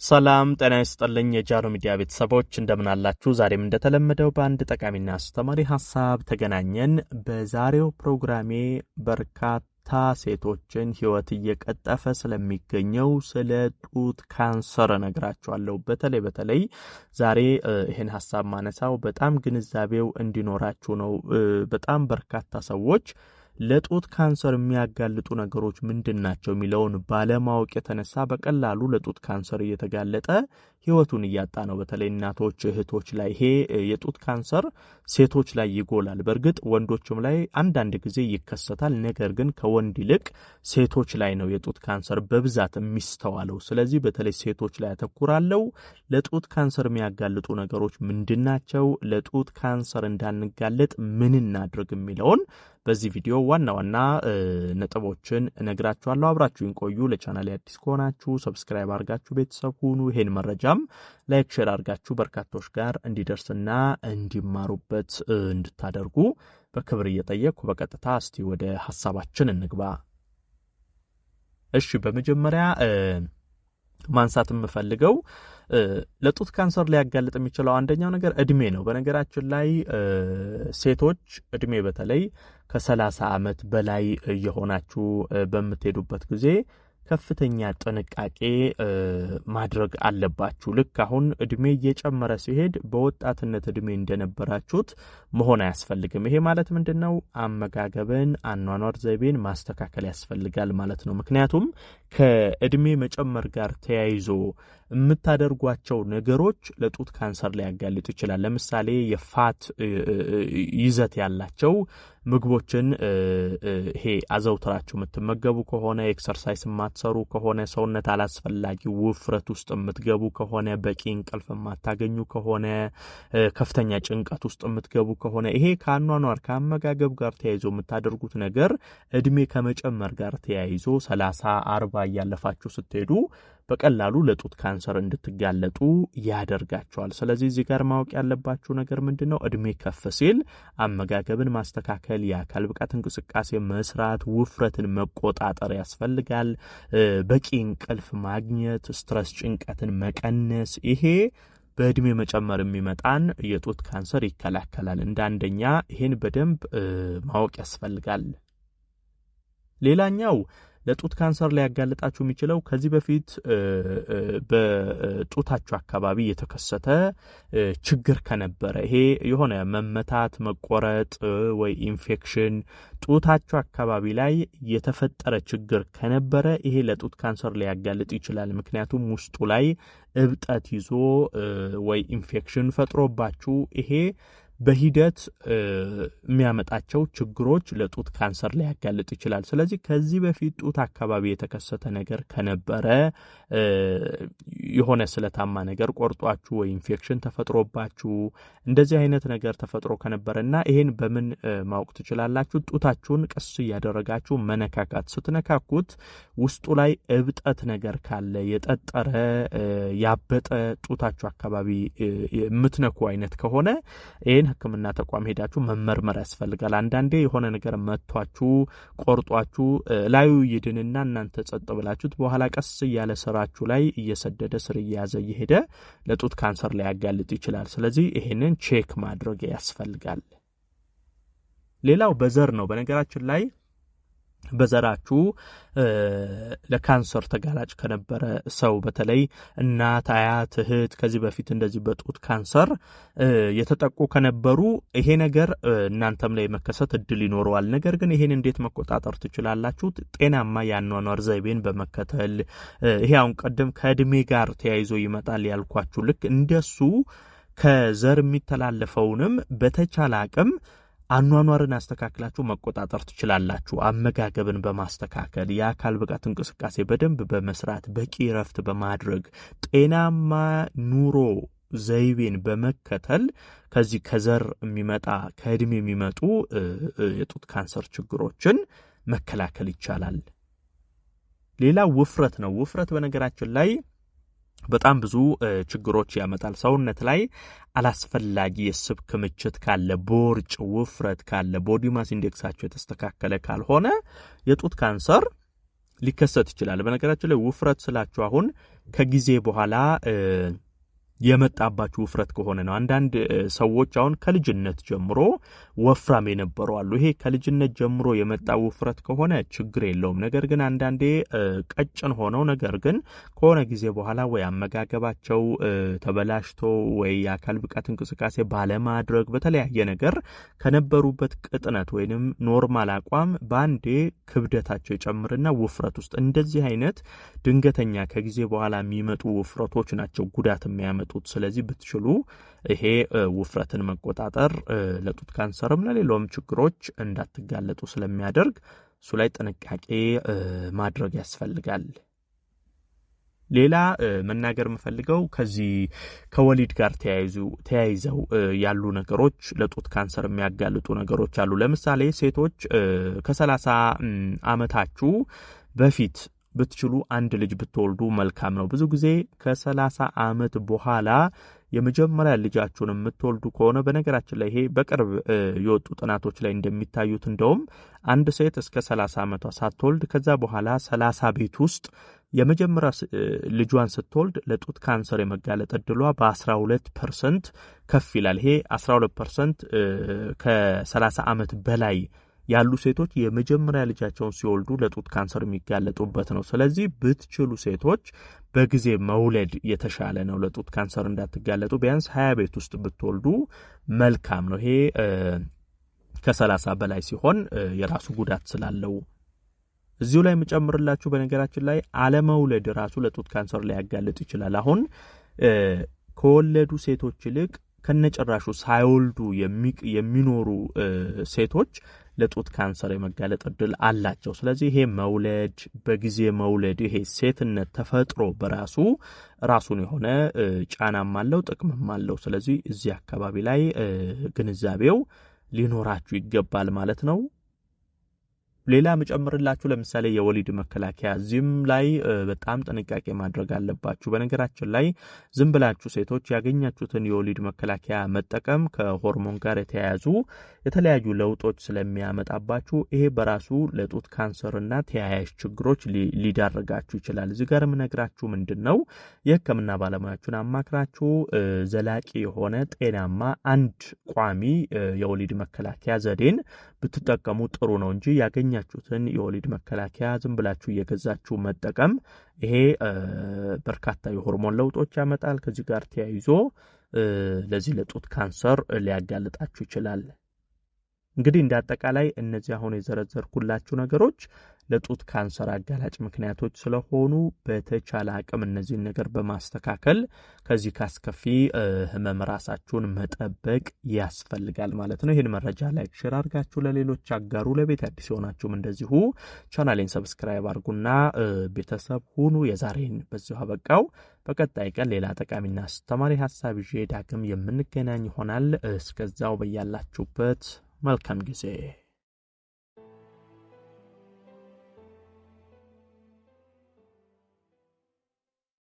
ሰላም ጤና ይስጥልኝ የጃሮ ሚዲያ ቤተሰቦች እንደምን አላችሁ? ዛሬም እንደተለመደው በአንድ ጠቃሚና አስተማሪ ሐሳብ ተገናኘን። በዛሬው ፕሮግራሜ በርካታ ሴቶችን ሕይወት እየቀጠፈ ስለሚገኘው ስለ ጡት ካንሰር እነግራችኋለሁ። በተለይ ዛሬ ይሄን ሐሳብ ማነሳው በጣም ግንዛቤው እንዲኖራችሁ ነው። በጣም በርካታ ሰዎች ለጡት ካንሰር የሚያጋልጡ ነገሮች ምንድናቸው የሚለውን ባለማወቅ የተነሳ በቀላሉ ለጡት ካንሰር እየተጋለጠ ህይወቱን እያጣ ነው። በተለይ እናቶች እህቶች ላይ ይሄ የጡት ካንሰር ሴቶች ላይ ይጎላል። በርግጥ ወንዶችም ላይ አንዳንድ ጊዜ ይከሰታል። ነገር ግን ከወንድ ይልቅ ሴቶች ላይ ነው የጡት ካንሰር በብዛት የሚስተዋለው። ስለዚህ በተለይ ሴቶች ላይ አተኩራለሁ። ለጡት ካንሰር የሚያጋልጡ ነገሮች ምንድናቸው? ለጡት ካንሰር እንዳንጋለጥ ምን እናድርግ የሚለውን በዚህ ቪዲዮ ዋና ነጥቦችን እነግራችኋለሁ። አብራችሁን ቆዩ። ለቻናሌ አዲስ ከሆናችሁ ሰብስክራይብ አድርጋችሁ ቤተሰብ ሁኑ። ይሄን መረጃም ላይክ ሼር አድርጋችሁ በርካቶች ጋር እንዲደርስና እንዲማሩበት እንድታደርጉ በክብር እየጠየቅኩ በቀጥታ እስቲ ወደ ሐሳባችን እንግባ። እሺ በመጀመሪያ ማንሳት የምፈልገው ለጡት ካንሰር ሊያጋልጥ የሚችለው አንደኛው ነገር እድሜ ነው። በነገራችን ላይ ሴቶች እድሜ በተለይ ከ30 ዓመት በላይ የሆናችሁ በምትሄዱበት ጊዜ ከፍተኛ ጥንቃቄ ማድረግ አለባችሁ። ልክ አሁን እድሜ እየጨመረ ሲሄድ በወጣትነት እድሜ እንደነበራችሁት መሆን አያስፈልግም። ይሄ ማለት ምንድነው? አመጋገብን፣ አኗኗር ዘይቤን ማስተካከል ያስፈልጋል ማለት ነው። ምክንያቱም ከእድሜ መጨመር ጋር ተያይዞ የምታደርጓቸው ነገሮች ለጡት ካንሰር ሊያጋልጡ ይችላል። ለምሳሌ የፋት ይዘት ያላቸው ምግቦችን ይሄ አዘውትራችሁ የምትመገቡ ከሆነ፣ ኤክሰርሳይዝ የማትሰሩ ከሆነ፣ ሰውነት አላስፈላጊ ውፍረት ውስጥ የምትገቡ ከሆነ፣ በቂ እንቅልፍ የማታገኙ ከሆነ፣ ከፍተኛ ጭንቀት ውስጥ የምትገቡ ከሆነ፣ ይሄ ከአኗኗር ከአመጋገብ ጋር ተያይዞ የምታደርጉት ነገር እድሜ ከመጨመር ጋር ተያይዞ 30 40 እያለፋችሁ ስትሄዱ በቀላሉ ለጡት ካንሰር እንድትጋለጡ ያደርጋቸዋል። ስለዚህ እዚህ ጋር ማወቅ ያለባችሁ ነገር ምንድነው? እድሜ ከፍ ሲል አመጋገብን ማስተካከል፣ የአካል ብቃት እንቅስቃሴ መስራት፣ ውፍረትን መቆጣጠር ያስፈልጋል። በቂ እንቅልፍ ማግኘት፣ ስትረስ ጭንቀትን መቀነስ፣ ይሄ በእድሜ መጨመር የሚመጣን የጡት ካንሰር ይከላከላል። እንደ አንደኛ ይሄን በደንብ ማወቅ ያስፈልጋል። ሌላኛው ለጡት ካንሰር ሊያጋልጣችሁ የሚችለው ከዚህ በፊት በጡታችሁ አካባቢ የተከሰተ ችግር ከነበረ፣ ይሄ የሆነ መመታት፣ መቆረጥ ወይ ኢንፌክሽን ጡታችሁ አካባቢ ላይ የተፈጠረ ችግር ከነበረ ይሄ ለጡት ካንሰር ሊያጋልጥ ይችላል። ምክንያቱም ውስጡ ላይ እብጠት ይዞ ወይ ኢንፌክሽን ፈጥሮባችሁ ይሄ በሂደት የሚያመጣቸው ችግሮች ለጡት ካንሰር ሊያጋልጥ ይችላል። ስለዚህ ከዚህ በፊት ጡት አካባቢ የተከሰተ ነገር ከነበረ፣ የሆነ ስለታማ ነገር ቆርጧችሁ ወይ ኢንፌክሽን ተፈጥሮባችሁ እንደዚህ አይነት ነገር ተፈጥሮ ከነበረና ይሄን በምን ማወቅ ትችላላችሁ? ጡታችሁን ቀስ እያደረጋችሁ መነካካት። ስትነካኩት ውስጡ ላይ እብጠት ነገር ካለ፣ የጠጠረ ያበጠ ጡታችሁ አካባቢ የምትነኩ አይነት ከሆነ ይሄን ሕክምና ተቋም ሄዳችሁ መመርመር ያስፈልጋል። አንዳንዴ የሆነ ነገር መቷችሁ ቆርጧችሁ ላዩ ይድንና እናንተ ጸጥ ብላችሁት በኋላ ቀስ እያለ ስራችሁ ላይ እየሰደደ ስር እየያዘ እየሄደ ለጡት ካንሰር ላይ ያጋልጥ ይችላል። ስለዚህ ይሄንን ቼክ ማድረግ ያስፈልጋል። ሌላው በዘር ነው። በነገራችን ላይ በዘራችሁ ለካንሰር ተጋላጭ ከነበረ ሰው በተለይ እናት፣ አያት፣ እህት ከዚህ በፊት እንደዚህ በጡት ካንሰር የተጠቁ ከነበሩ ይሄ ነገር እናንተም ላይ መከሰት እድል ይኖረዋል። ነገር ግን ይሄን እንዴት መቆጣጠር ትችላላችሁ? ጤናማ የአኗኗር ዘይቤን በመከተል ይሄ አሁን ቀደም ከእድሜ ጋር ተያይዞ ይመጣል ያልኳችሁ ልክ እንደሱ ከዘር የሚተላለፈውንም በተቻለ አቅም አኗኗርን አስተካክላችሁ መቆጣጠር ትችላላችሁ። አመጋገብን በማስተካከል፣ የአካል ብቃት እንቅስቃሴ በደንብ በመስራት፣ በቂ ረፍት በማድረግ፣ ጤናማ ኑሮ ዘይቤን በመከተል ከዚህ ከዘር የሚመጣ ከእድሜ የሚመጡ የጡት ካንሰር ችግሮችን መከላከል ይቻላል። ሌላ ውፍረት ነው። ውፍረት በነገራችን ላይ በጣም ብዙ ችግሮች ያመጣል። ሰውነት ላይ አላስፈላጊ የስብ ክምችት ካለ፣ ቦርጭ፣ ውፍረት ካለ፣ ቦዲ ማስ ኢንዴክሳቸው የተስተካከለ ካልሆነ የጡት ካንሰር ሊከሰት ይችላል። በነገራችን ላይ ውፍረት ስላችሁ አሁን ከጊዜ በኋላ የመጣባችሁ ውፍረት ከሆነ ነው። አንዳንድ ሰዎች አሁን ከልጅነት ጀምሮ ወፍራም የነበሩ አሉ። ይሄ ከልጅነት ጀምሮ የመጣ ውፍረት ከሆነ ችግር የለውም። ነገር ግን አንዳንዴ ቀጭን ሆነው ነገር ግን ከሆነ ጊዜ በኋላ ወይ አመጋገባቸው ተበላሽቶ ወይ የአካል ብቃት እንቅስቃሴ ባለማድረግ በተለያየ ነገር ከነበሩበት ቅጥነት ወይንም ኖርማል አቋም ባንዴ ክብደታቸው ይጨምርና ውፍረት ውስጥ እንደዚህ አይነት ድንገተኛ ከጊዜ በኋላ የሚመጡ ውፍረቶች ናቸው ጉዳት የሚያመጡ። ስለዚህ ብትችሉ ይሄ ውፍረትን መቆጣጠር ለጡት ካንሰርም ለሌሎችም ችግሮች እንዳትጋለጡ ስለሚያደርግ እሱ ላይ ጥንቃቄ ማድረግ ያስፈልጋል። ሌላ መናገር የምፈልገው ከዚህ ከወሊድ ጋር ተያይዘው ያሉ ነገሮች ለጡት ካንሰር የሚያጋልጡ ነገሮች አሉ። ለምሳሌ ሴቶች ከ30 ዓመታችሁ በፊት ብትችሉ አንድ ልጅ ብትወልዱ መልካም ነው። ብዙ ጊዜ ከ30 ዓመት በኋላ የመጀመሪያ ልጃችሁን የምትወልዱ ከሆነ በነገራችን ላይ ይሄ በቅርብ የወጡ ጥናቶች ላይ እንደሚታዩት እንደውም አንድ ሴት እስከ 30 ዓመቷ ሳትወልድ ከዛ በኋላ 30 ቤት ውስጥ የመጀመሪያ ልጇን ስትወልድ ለጡት ካንሰር የመጋለጥ እድሏ በ12% ከፍ ይላል። ይሄ 12% ከ30 ዓመት በላይ ያሉ ሴቶች የመጀመሪያ ልጃቸውን ሲወልዱ ለጡት ካንሰር የሚጋለጡበት ነው። ስለዚህ ብትችሉ ሴቶች በጊዜ መውለድ የተሻለ ነው። ለጡት ካንሰር እንዳትጋለጡ ቢያንስ 20 ቤት ውስጥ ብትወልዱ መልካም ነው። ይሄ ከ30 በላይ ሲሆን የራሱ ጉዳት ስላለው እዚሁ ላይ የምጨምርላችሁ በነገራችን ላይ አለመውለድ ራሱ ለጡት ካንሰር ላይ ያጋልጥ ይችላል። አሁን ከወለዱ ሴቶች ይልቅ ከነጭራሹ ሳይወልዱ የሚኖሩ ሴቶች ለጡት ካንሰር የመጋለጥ እድል አላቸው። ስለዚህ ይሄ መውለድ በጊዜ መውለድ ይሄ ሴትነት ተፈጥሮ በራሱ ራሱን የሆነ ጫናም አለው ጥቅምም አለው። ስለዚህ እዚህ አካባቢ ላይ ግንዛቤው ሊኖራችሁ ይገባል ማለት ነው። ሌላ መጨመርላችሁ ለምሳሌ የወሊድ መከላከያ እዚህም ላይ በጣም ጥንቃቄ ማድረግ አለባችሁ። በነገራችን ላይ ዝም ብላችሁ ሴቶች ያገኛችሁትን የወሊድ መከላከያ መጠቀም ከሆርሞን ጋር የተያያዙ የተለያዩ ለውጦች ስለሚያመጣባችሁ ይሄ በራሱ ለጡት ካንሰርና ተያያዥ ችግሮች ሊዳርጋችሁ ይችላል። እዚህ ጋር የምነግራችሁ ምንድነው የሕክምና ባለሙያዎችን አማክራችሁ ዘላቂ የሆነ ጤናማ አንድ ቋሚ የወሊድ መከላከያ ዘዴን ብትጠቀሙ ጥሩ ነው እንጂ ያገኛችሁትን የወሊድ መከላከያ ዝም ብላችሁ እየገዛችሁ መጠቀም ይሄ በርካታ የሆርሞን ለውጦች ያመጣል። ከዚህ ጋር ተያይዞ ለዚህ ለጡት ካንሰር ሊያጋልጣችሁ ይችላል። እንግዲህ እንዳጠቃላይ እነዚህ አሁን የዘረዘርኩላችሁ ነገሮች ለጡት ካንሰር አጋላጭ ምክንያቶች ስለሆኑ በተቻለ አቅም እነዚህን ነገር በማስተካከል ከዚህ ካስከፊ ህመም ራሳችሁን መጠበቅ ያስፈልጋል ማለት ነው። ይህን መረጃ ላይክ ሼር አድርጋችሁ ለሌሎች አጋሩ። ለቤት አዲስ የሆናችሁም እንደዚሁ ቻናሌን ሰብስክራይብ አድርጉና ቤተሰብ ሁኑ። የዛሬን በዚሁ አበቃው። በቀጣይ ቀን ሌላ ጠቃሚና አስተማሪ ሐሳብ ይዤ ዳግም የምንገናኝ ይሆናል። እስከዛው በያላችሁበት መልካም ጊዜ